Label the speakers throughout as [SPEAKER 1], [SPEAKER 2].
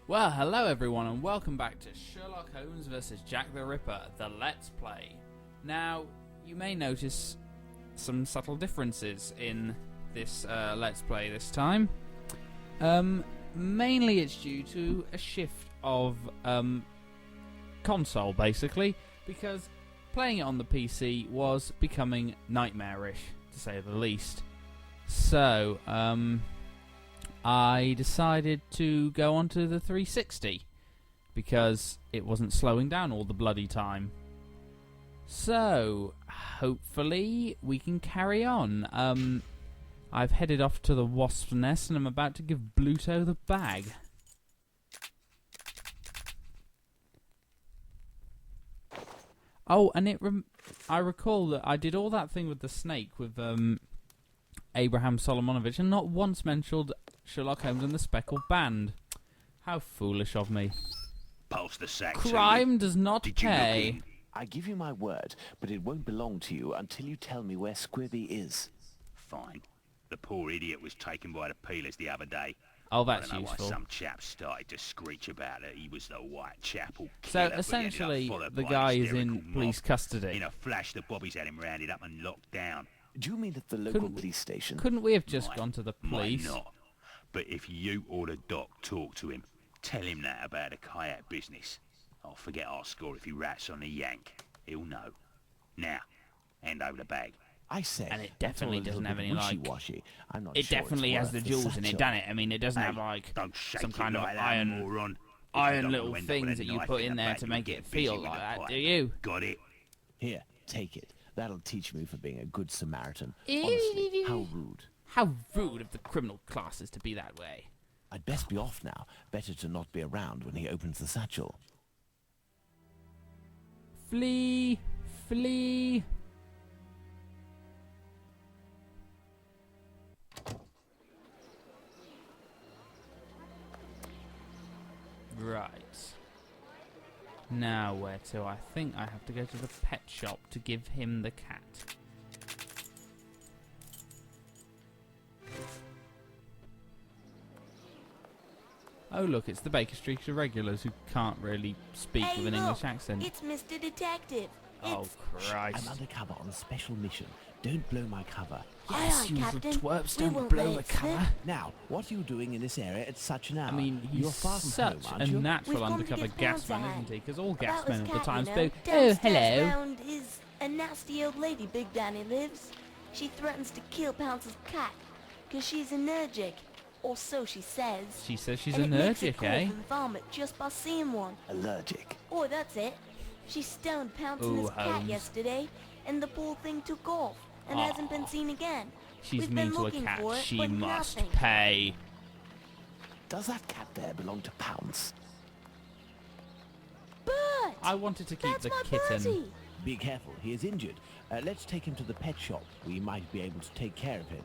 [SPEAKER 1] Well, hello everyone and welcome back to Sherlock Holmes vs. Jack the Ripper, the Let's Play. Now, you may notice some subtle differences in this Let's Play this time. Mainly it's due to a shift of console, basically, because playing it on the PC was becoming nightmarish, to say the least. So, I decided to go onto the 360 because it wasn't slowing down all the bloody time. So, hopefully we can carry on. I've headed off to the wasp's nest and I'm about to give Bluto the bag. Oh, and I recall that I did all that thing with the snake with Abraham Solomonovich and not once mentioned Sherlock Holmes and the Speckled Band. How foolish of me.
[SPEAKER 2] Pass the sack.
[SPEAKER 1] Crime does not pay.
[SPEAKER 3] I give you my word, but it won't belong to you until you tell me where Squibby is.
[SPEAKER 2] Fine. The poor idiot was taken by the peelers the other day.
[SPEAKER 1] Oh, that's
[SPEAKER 2] I don't know
[SPEAKER 1] useful.
[SPEAKER 2] Why some chap started to screech about it. He was the white chap.
[SPEAKER 1] So essentially, the guy is in police custody.
[SPEAKER 2] In a flash, the bobbies had him rounded up and locked down.
[SPEAKER 3] Do you mean at the local police station?
[SPEAKER 1] Couldn't we have just gone to the police?
[SPEAKER 2] Might not. But if you or the doc talk to him, tell him that about the kayak business. I'll forget our score if he rats on the yank. He'll know. Now, hand over the bag.
[SPEAKER 3] I say,
[SPEAKER 1] and it definitely doesn't have any
[SPEAKER 3] wishy-washy. I'm not
[SPEAKER 1] it
[SPEAKER 3] sure
[SPEAKER 1] definitely has the jewels in it, doesn't it? I mean, it doesn't have like some kind of iron little things that you put in there to make it feel like that, do you?
[SPEAKER 2] Got it?
[SPEAKER 3] Here, take it. That'll teach me for being a good Samaritan. Honestly, how rude.
[SPEAKER 1] How rude of the criminal classes to be that way.
[SPEAKER 3] I'd best be off now. Better to not be around when he opens the satchel.
[SPEAKER 1] Flee! Flee! Right. Now where to? I think I have to go to the pet shop to give him the cat. Oh look, it's the Baker Street irregulars who can't really speak with an English accent.
[SPEAKER 4] It's Mr. Detective.
[SPEAKER 1] Oh Christ.
[SPEAKER 3] I'm undercover on a special mission. Don't blow my cover.
[SPEAKER 1] Yes, you
[SPEAKER 4] Captain.
[SPEAKER 1] twerps,
[SPEAKER 4] We
[SPEAKER 1] don't
[SPEAKER 4] won't
[SPEAKER 1] blow
[SPEAKER 4] let
[SPEAKER 1] the
[SPEAKER 4] it
[SPEAKER 1] cover.
[SPEAKER 4] slip.
[SPEAKER 3] Now, what are you doing in this area at such an hour?
[SPEAKER 1] I mean,
[SPEAKER 3] You're
[SPEAKER 1] he's
[SPEAKER 3] far from
[SPEAKER 1] such
[SPEAKER 3] home,
[SPEAKER 1] a
[SPEAKER 3] aren't you?
[SPEAKER 1] natural
[SPEAKER 4] We've come to
[SPEAKER 1] undercover
[SPEAKER 4] get
[SPEAKER 1] gas man,
[SPEAKER 4] pounds
[SPEAKER 1] isn't he? Because all
[SPEAKER 4] About
[SPEAKER 1] gas men
[SPEAKER 4] his
[SPEAKER 1] all the
[SPEAKER 4] cat,
[SPEAKER 1] time
[SPEAKER 4] you know.
[SPEAKER 1] speak, oh,
[SPEAKER 4] Downstairs
[SPEAKER 1] hello.
[SPEAKER 4] round is a nasty old lady Big Danny lives. She threatens to kill Pounce's cat because she's allergic. Or so she says.
[SPEAKER 1] She says she's
[SPEAKER 4] and
[SPEAKER 1] allergic,
[SPEAKER 4] it makes her
[SPEAKER 1] eh?
[SPEAKER 4] cough and vomit just by seeing one.
[SPEAKER 3] Allergic.
[SPEAKER 4] Oh, that's it. She stoned Pounce and
[SPEAKER 1] Ooh,
[SPEAKER 4] his cat
[SPEAKER 1] Holmes.
[SPEAKER 4] yesterday, and the poor thing took off and hasn't been seen again.
[SPEAKER 1] She's
[SPEAKER 4] We've
[SPEAKER 1] mean
[SPEAKER 4] been
[SPEAKER 1] to a
[SPEAKER 4] looking
[SPEAKER 1] cat.
[SPEAKER 4] for it,
[SPEAKER 1] She
[SPEAKER 4] but
[SPEAKER 1] must
[SPEAKER 4] nothing.
[SPEAKER 1] pay.
[SPEAKER 3] Does that cat there belong to Pounce?
[SPEAKER 4] But
[SPEAKER 1] I wanted to keep
[SPEAKER 4] that's
[SPEAKER 1] the
[SPEAKER 4] my
[SPEAKER 1] kitten.
[SPEAKER 4] Bertie.
[SPEAKER 3] Be careful, he is injured. Let's take him to the pet shop. We might be able to take care of him.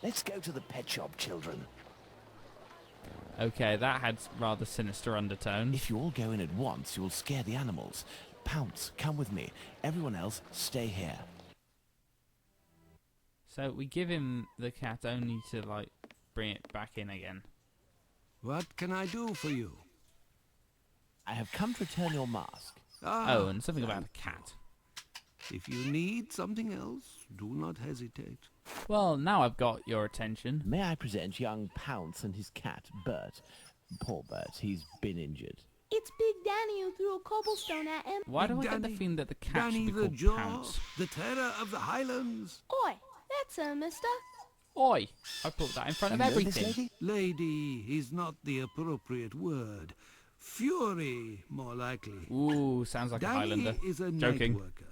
[SPEAKER 3] Let's go to the pet shop, children.
[SPEAKER 1] Okay, that had rather sinister undertones.
[SPEAKER 3] If you all go in at once, you'll scare the animals. Pounce, come with me. Everyone else, stay here.
[SPEAKER 1] So we give him the cat only to, like, bring it back in again.
[SPEAKER 5] What can I do for you?
[SPEAKER 3] I have come to return your mask.
[SPEAKER 1] Oh, and something about a cat.
[SPEAKER 5] If you need something else, do not hesitate.
[SPEAKER 1] Well, now I've got your attention.
[SPEAKER 3] May I present young Pounce and his cat, Bert? Poor Bert, he's been injured.
[SPEAKER 4] It's Big Danny who threw a cobblestone at him.
[SPEAKER 1] Why do I get the
[SPEAKER 5] Danny-
[SPEAKER 1] feeling that the cat
[SPEAKER 5] Danny
[SPEAKER 1] should be
[SPEAKER 5] the
[SPEAKER 1] called
[SPEAKER 5] Jaw,
[SPEAKER 1] Pounce?
[SPEAKER 5] the terror of the Highlands.
[SPEAKER 4] Oi, that's her, mister.
[SPEAKER 1] Oi! I put that in front of
[SPEAKER 3] You know this
[SPEAKER 1] everything.
[SPEAKER 3] lady?
[SPEAKER 5] Lady is not the appropriate word. Fury, more likely.
[SPEAKER 1] Ooh, sounds like a
[SPEAKER 5] Danny
[SPEAKER 1] Highlander.
[SPEAKER 5] is a night
[SPEAKER 1] Joking.
[SPEAKER 5] worker.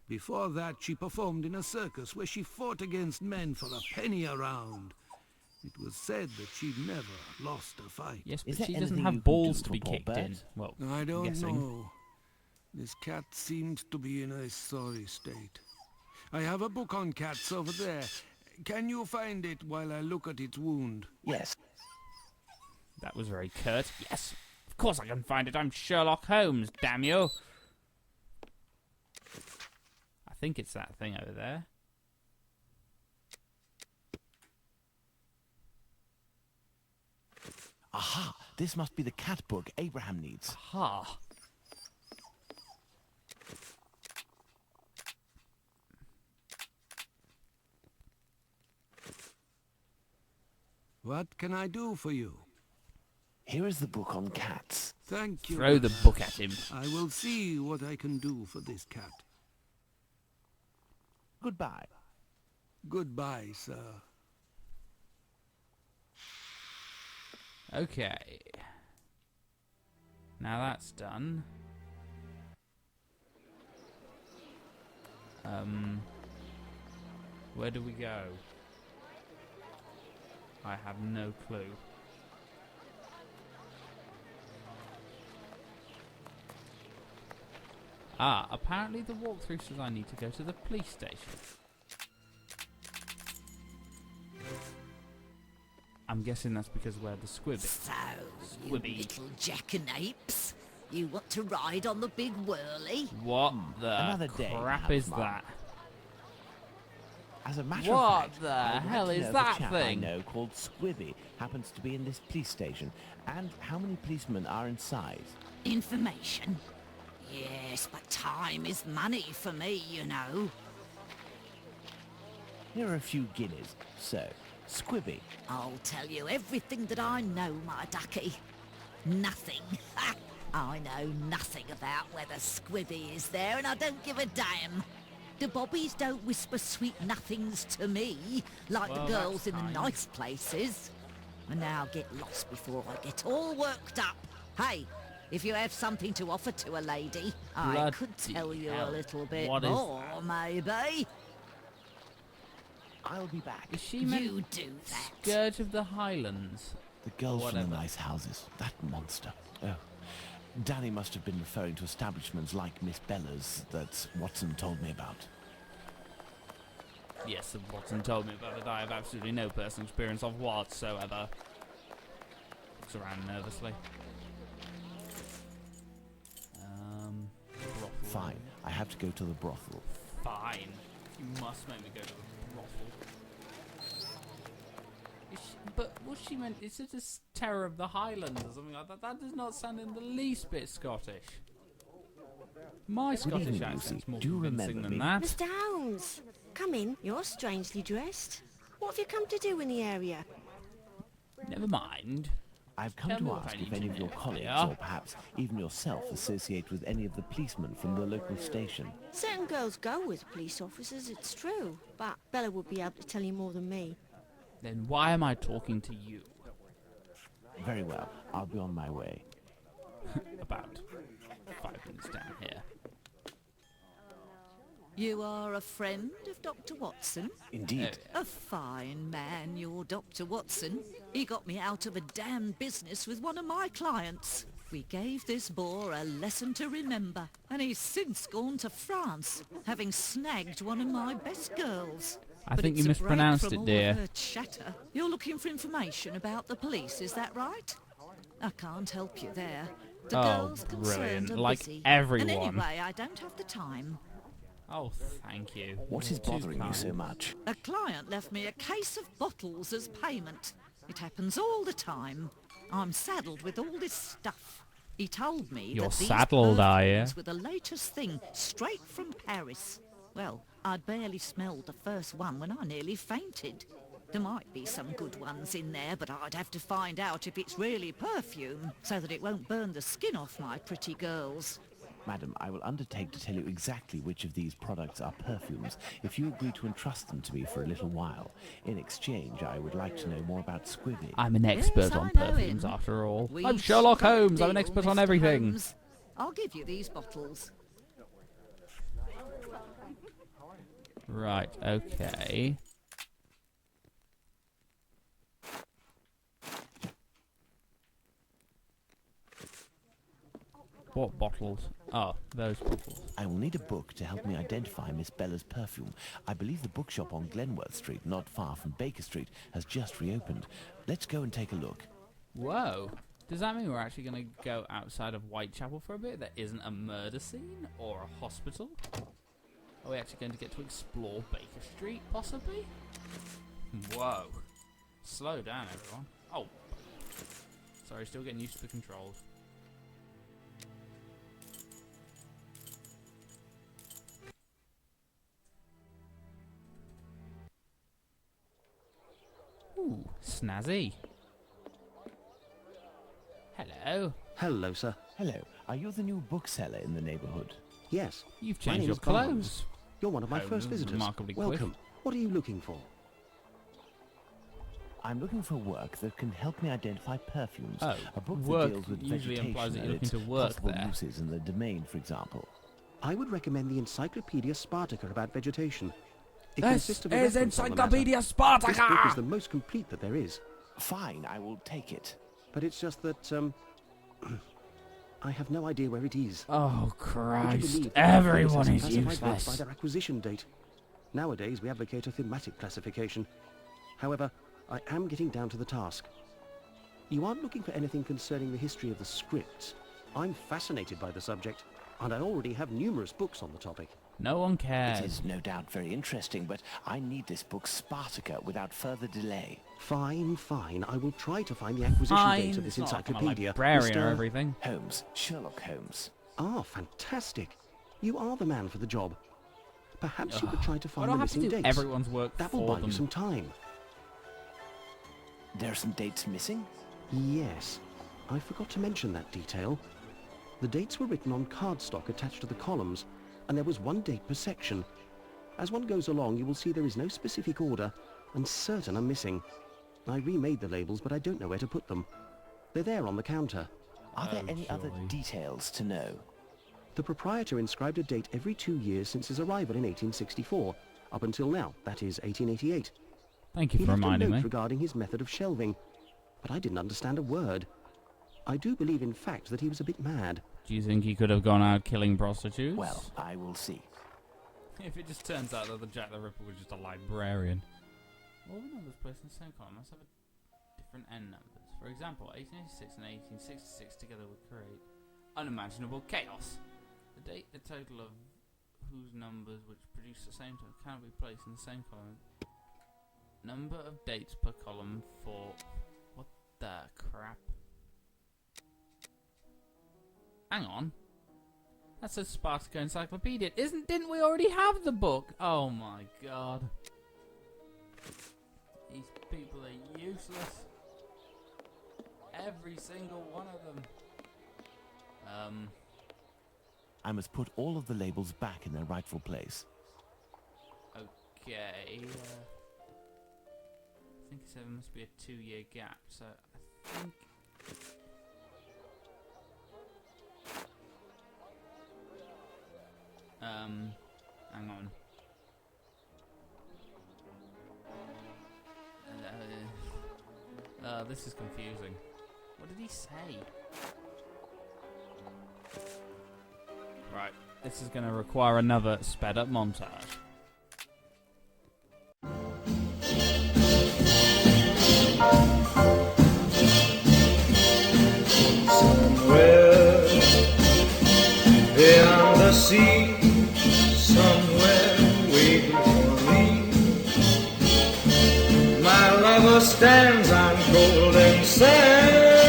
[SPEAKER 5] Before that, she performed in a circus where she fought against men for a penny a round. It was said that she never lost a fight.
[SPEAKER 1] Yes,
[SPEAKER 3] Is
[SPEAKER 1] but
[SPEAKER 3] there
[SPEAKER 1] she doesn't
[SPEAKER 3] anything you
[SPEAKER 1] have
[SPEAKER 3] can
[SPEAKER 1] balls
[SPEAKER 3] do
[SPEAKER 1] to
[SPEAKER 3] for
[SPEAKER 1] be
[SPEAKER 3] poor
[SPEAKER 1] kicked in.
[SPEAKER 3] Bert?
[SPEAKER 1] Well,
[SPEAKER 5] I
[SPEAKER 1] I'm
[SPEAKER 5] don't
[SPEAKER 1] guessing.
[SPEAKER 5] know. This cat seems to be in a sorry state. I have a book on cats over there. Can you find it while I look at its wound?
[SPEAKER 3] Yes.
[SPEAKER 1] That was very curt. Yes, of course I can find it. I'm Sherlock Holmes, damn you. I think it's that thing over there.
[SPEAKER 3] This must be the cat book Abraham needs.
[SPEAKER 1] Ha!
[SPEAKER 5] What can I do for you?
[SPEAKER 3] Here is the book on cats.
[SPEAKER 5] Thank you.
[SPEAKER 1] Throw the
[SPEAKER 5] very
[SPEAKER 1] book
[SPEAKER 5] much.
[SPEAKER 1] at him.
[SPEAKER 5] I will see what I can do for this cat.
[SPEAKER 3] Goodbye.
[SPEAKER 5] Goodbye, sir.
[SPEAKER 1] Okay. Now that's done. Where do we go? I have no clue. Ah, apparently the walkthrough says I need to go to the police station. I'm guessing that's because we're the squib.
[SPEAKER 6] So, you
[SPEAKER 1] Squibby.
[SPEAKER 6] little jackanapes, you want to ride on the big whirly?
[SPEAKER 1] What the
[SPEAKER 3] Another day,
[SPEAKER 1] crap
[SPEAKER 3] perhaps,
[SPEAKER 1] is
[SPEAKER 3] Mum.
[SPEAKER 1] that?
[SPEAKER 3] As a matter
[SPEAKER 1] What
[SPEAKER 3] of fact,
[SPEAKER 1] the
[SPEAKER 3] I would
[SPEAKER 1] hell
[SPEAKER 3] like to
[SPEAKER 1] is
[SPEAKER 3] know
[SPEAKER 1] that
[SPEAKER 3] if a chap
[SPEAKER 1] thing?
[SPEAKER 3] I know called Squibby happens to be in this police station, and how many policemen are inside.
[SPEAKER 6] Information? Yes, but time is money for me, you know.
[SPEAKER 3] Here are a few guineas. So, Squibby,
[SPEAKER 6] I'll tell you everything that I know, my ducky. Nothing. I know nothing about whether Squibby is there, and I don't give a damn. The bobbies don't whisper sweet nothings to me, like
[SPEAKER 1] Well,
[SPEAKER 6] the girls
[SPEAKER 1] that's
[SPEAKER 6] in the
[SPEAKER 1] kind.
[SPEAKER 6] nice places. And now get lost before I get all worked up. Hey, if you have something to offer to a lady, I
[SPEAKER 1] Bloody
[SPEAKER 6] could tell you
[SPEAKER 1] hell.
[SPEAKER 6] a little bit
[SPEAKER 1] What is
[SPEAKER 6] more, maybe.
[SPEAKER 3] I'll be back.
[SPEAKER 1] Is she meant
[SPEAKER 6] You do that.
[SPEAKER 1] Scourge of the Highlands?
[SPEAKER 3] The girls from
[SPEAKER 1] Whatever.
[SPEAKER 3] the nice houses. That monster. Oh. Danny must have been referring to establishments like Miss Bella's that Watson told me about.
[SPEAKER 1] Yes, the Watson told me about it. I have absolutely no personal experience of whatsoever. Looks around nervously. Brothel.
[SPEAKER 3] Fine, I have to go to the brothel.
[SPEAKER 1] Fine. You must make me go to the brothel. But was she meant? Is it just Terror of the Highlands or something like that? That does not sound in the least bit Scottish. My Scottish
[SPEAKER 3] evening,
[SPEAKER 1] accent's
[SPEAKER 3] Lucy.
[SPEAKER 1] more
[SPEAKER 3] Do you
[SPEAKER 1] convincing
[SPEAKER 3] remember
[SPEAKER 1] than
[SPEAKER 3] me?
[SPEAKER 1] that.
[SPEAKER 7] Mr. Holmes, come in. You're strangely dressed. What have you come to do in the area?
[SPEAKER 1] Never mind.
[SPEAKER 3] I've come
[SPEAKER 1] Tell me
[SPEAKER 3] to
[SPEAKER 1] what I
[SPEAKER 3] ask
[SPEAKER 1] need
[SPEAKER 3] if
[SPEAKER 1] to
[SPEAKER 3] any of your
[SPEAKER 1] know,
[SPEAKER 3] colleagues,
[SPEAKER 1] yeah?
[SPEAKER 3] or perhaps even yourself, associate with any of the policemen from the local station.
[SPEAKER 7] Certain girls go with police officers, it's true. But Bella would be able to tell you more than me.
[SPEAKER 1] Then why am I talking to you?
[SPEAKER 3] Very well, I'll be on my way.
[SPEAKER 1] About 5 minutes down here.
[SPEAKER 6] You are a friend of Dr. Watson?
[SPEAKER 3] Indeed.
[SPEAKER 6] A fine man, your Dr. Watson. He got me out of a damn business with one of my clients. We gave this boar a lesson to remember, and he's since gone to France, having snagged one of my best girls.
[SPEAKER 1] I
[SPEAKER 6] But
[SPEAKER 1] think
[SPEAKER 6] it's
[SPEAKER 1] you
[SPEAKER 6] a break
[SPEAKER 1] mispronounced
[SPEAKER 6] from
[SPEAKER 1] it,
[SPEAKER 6] all
[SPEAKER 1] dear.
[SPEAKER 6] of her chatter. You're looking for information about the police, is that right? I can't help you there. The
[SPEAKER 1] Oh,
[SPEAKER 6] girls concerned
[SPEAKER 1] brilliant.
[SPEAKER 6] are
[SPEAKER 1] Like
[SPEAKER 6] busy.
[SPEAKER 1] everyone.
[SPEAKER 6] And anyway, I don't have the time.
[SPEAKER 1] Oh, thank you.
[SPEAKER 3] What is
[SPEAKER 1] Too
[SPEAKER 3] bothering you
[SPEAKER 1] kind.
[SPEAKER 3] so much?
[SPEAKER 6] A client left me a case of bottles as payment. It happens all the time. I'm saddled with all this stuff. He told me
[SPEAKER 1] You're
[SPEAKER 6] that these
[SPEAKER 1] saddled, are ya?
[SPEAKER 6] perfumes were the latest thing, straight from Paris. Well, I'd barely smelled the first one when I nearly fainted. There might be some good ones in there, but I'd have to find out if it's really perfume, so that it won't burn the skin off my pretty girls.
[SPEAKER 3] Madam, I will undertake to tell you exactly which of these products are perfumes if you agree to entrust them to me for a little while. In exchange, I would like to know more about Squibby.
[SPEAKER 1] I'm an expert
[SPEAKER 6] Yes,
[SPEAKER 1] on
[SPEAKER 6] I know
[SPEAKER 1] perfumes,
[SPEAKER 6] him.
[SPEAKER 1] after all.
[SPEAKER 6] We
[SPEAKER 1] I'm Sherlock
[SPEAKER 6] struck a
[SPEAKER 1] Holmes. I'm an
[SPEAKER 6] deal,
[SPEAKER 1] expert on
[SPEAKER 6] Mr.
[SPEAKER 1] everything.
[SPEAKER 6] Holmes. I'll give you these bottles.
[SPEAKER 1] Right, okay. What bottles? Oh, those bottles.
[SPEAKER 3] I will need a book to help me identify Miss Bella's perfume. I believe the bookshop on Glenworth Street, not far from Baker Street, has just reopened. Let's go and take a look.
[SPEAKER 1] Whoa. Does that mean we're actually going to go outside of Whitechapel for a bit? There isn't a murder scene or a hospital? Are we actually going to get to explore Baker Street, possibly? Whoa. Slow down, everyone. Oh. Sorry, still getting used to the controls. Ooh, snazzy. Hello.
[SPEAKER 8] Hello, sir.
[SPEAKER 3] Hello. Are you the new bookseller in the neighborhood?
[SPEAKER 8] Yes.
[SPEAKER 1] You've
[SPEAKER 8] My
[SPEAKER 1] changed
[SPEAKER 8] name
[SPEAKER 1] your
[SPEAKER 8] is Barnes.
[SPEAKER 1] clothes.
[SPEAKER 8] You're one of my
[SPEAKER 1] Oh,
[SPEAKER 8] first visitors.
[SPEAKER 1] remarkably quick.
[SPEAKER 8] Welcome. What are you looking for?
[SPEAKER 3] I'm looking for work that can help me identify perfumes.
[SPEAKER 1] Oh,
[SPEAKER 3] a book
[SPEAKER 1] work
[SPEAKER 3] that deals with
[SPEAKER 1] usually
[SPEAKER 3] vegetation
[SPEAKER 1] implies that you're
[SPEAKER 3] and
[SPEAKER 1] looking
[SPEAKER 3] its
[SPEAKER 1] to work
[SPEAKER 3] possible
[SPEAKER 1] there.
[SPEAKER 3] uses in the domain, for example.
[SPEAKER 8] I would recommend the Encyclopedia Spartacus about vegetation. It
[SPEAKER 1] This
[SPEAKER 8] consists of a
[SPEAKER 1] is
[SPEAKER 8] reference on the matter.
[SPEAKER 1] Encyclopedia
[SPEAKER 8] This book is
[SPEAKER 1] Spartacus!
[SPEAKER 8] the most complete that there is.
[SPEAKER 3] Fine, I will take it.
[SPEAKER 8] But it's just that, I have no idea where it is.
[SPEAKER 1] Oh,
[SPEAKER 8] Would you
[SPEAKER 1] Christ.
[SPEAKER 8] believe that
[SPEAKER 1] Everyone
[SPEAKER 8] they
[SPEAKER 1] is
[SPEAKER 8] classify books by
[SPEAKER 1] useless.
[SPEAKER 8] their acquisition date? Nowadays, we advocate a thematic classification. However, I am getting down to the task. You aren't looking for anything concerning the history of the scripts. I'm fascinated by the subject, and I already have numerous books on the topic.
[SPEAKER 1] No one
[SPEAKER 3] It
[SPEAKER 1] cares.
[SPEAKER 3] is no doubt very interesting, but I need this book Spartacus without further delay.
[SPEAKER 8] Fine, fine. I will try to find the acquisition date of this
[SPEAKER 1] It's not like I'm a
[SPEAKER 8] encyclopedia.
[SPEAKER 1] librarian or
[SPEAKER 8] Mr.
[SPEAKER 1] everything.
[SPEAKER 3] Holmes. Sherlock Holmes.
[SPEAKER 8] Ah, fantastic. You are the man for the job. Perhaps you could try to
[SPEAKER 1] Why
[SPEAKER 8] find
[SPEAKER 1] do
[SPEAKER 8] the
[SPEAKER 1] I have to
[SPEAKER 8] missing
[SPEAKER 1] do
[SPEAKER 8] dates.
[SPEAKER 1] everyone's work
[SPEAKER 8] That will
[SPEAKER 1] for
[SPEAKER 8] buy
[SPEAKER 1] them?
[SPEAKER 8] you some time.
[SPEAKER 3] There are some dates missing?
[SPEAKER 8] Yes, I forgot to mention that detail. The dates were written on cardstock attached to the columns, and there was one date per section. As one goes along, you will see there is no specific order, and certain are missing. I remade the labels, but I don't know where to put them. They're there on the counter.
[SPEAKER 3] Are there
[SPEAKER 1] Oh,
[SPEAKER 3] any other
[SPEAKER 1] joy.
[SPEAKER 3] details to know?
[SPEAKER 8] The proprietor inscribed a date every 2 years since his arrival in 1864, up until now, that is 1888.
[SPEAKER 1] Thank you
[SPEAKER 8] He
[SPEAKER 1] for
[SPEAKER 8] left a
[SPEAKER 1] reminding
[SPEAKER 8] note
[SPEAKER 1] me.
[SPEAKER 8] regarding his method of shelving, but I didn't understand a word. I do believe, in fact, that he was a bit mad.
[SPEAKER 1] Do you think he could have gone out killing prostitutes?
[SPEAKER 3] Well, I will see.
[SPEAKER 1] If it just turns out that the Jack the Ripper was just a librarian. All the numbers placed in the same column must have different end numbers. For example, 1886 and 1866 together would create unimaginable chaos. The date, the total of whose numbers which produce the same total cannot be placed in the same column. Number of dates per column for... What the crap? Hang on. That says Spartacus Encyclopedia. Didn't we already have the book? Oh my god. These people are useless. Every single one of them.
[SPEAKER 3] I must put all of the labels back in their rightful place.
[SPEAKER 1] Okay. I think it said there must be a 2-year gap, so I think... hang on. This is confusing. What did he say? Right, this is going to require another sped up montage.
[SPEAKER 9] Somewhere beyond the sea, somewhere waiting for me, my lover stands on golden sands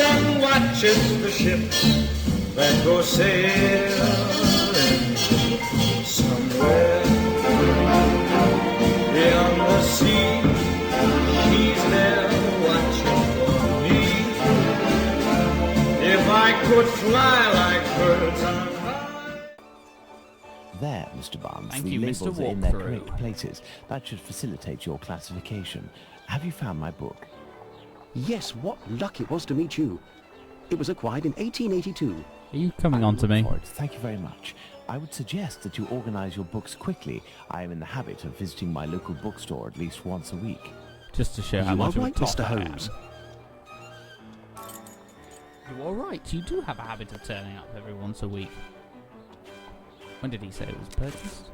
[SPEAKER 9] and watches the ships that go sailing. Somewhere beyond the sea, he's there watching for me. If I could fly like birds on high.
[SPEAKER 3] There, Mr. Barnes.
[SPEAKER 1] Thank
[SPEAKER 3] the
[SPEAKER 1] you,
[SPEAKER 3] labels
[SPEAKER 1] Mr.
[SPEAKER 3] are in their
[SPEAKER 1] Walkthrough.
[SPEAKER 3] correct places. That should facilitate your classification. Have you found my book?
[SPEAKER 8] Yes, what luck it was to meet you. It was acquired in 1882.
[SPEAKER 1] Are you coming
[SPEAKER 3] I
[SPEAKER 1] on to
[SPEAKER 3] look
[SPEAKER 1] me?
[SPEAKER 3] for it. Thank you very much. I would suggest that you organize your books quickly. I am in the habit of visiting my local bookstore at least once a week.
[SPEAKER 1] Just to show how
[SPEAKER 8] You are
[SPEAKER 1] much of a
[SPEAKER 8] right,
[SPEAKER 1] top
[SPEAKER 8] Mr.
[SPEAKER 1] I am.
[SPEAKER 8] Holmes.
[SPEAKER 1] You are right. You do have a habit of turning up every once a week. When did he say it was purchased?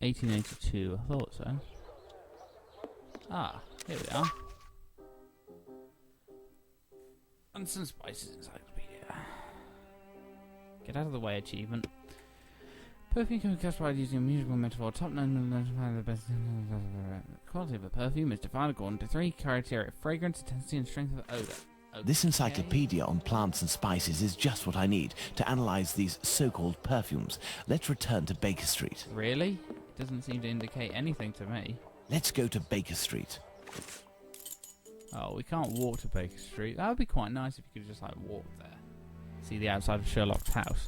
[SPEAKER 1] $1882. I thought so. Ah, here we are. And some spices encyclopedia. Get out of the way, achievement. Perfume can be classified using a musical metaphor. Top 9 identify the best. The quality of a perfume is defined according to 3 criteria: fragrance, intensity, and strength of odor. Okay.
[SPEAKER 3] This encyclopedia on plants and spices is just what I need to analyze these so-called perfumes. Let's return to Baker Street.
[SPEAKER 1] Really? Doesn't seem to indicate anything to me.
[SPEAKER 3] Let's go to Baker Street.
[SPEAKER 1] Oh, we can't walk to Baker Street. That would be quite nice if you could just like walk there. See the outside of Sherlock's house.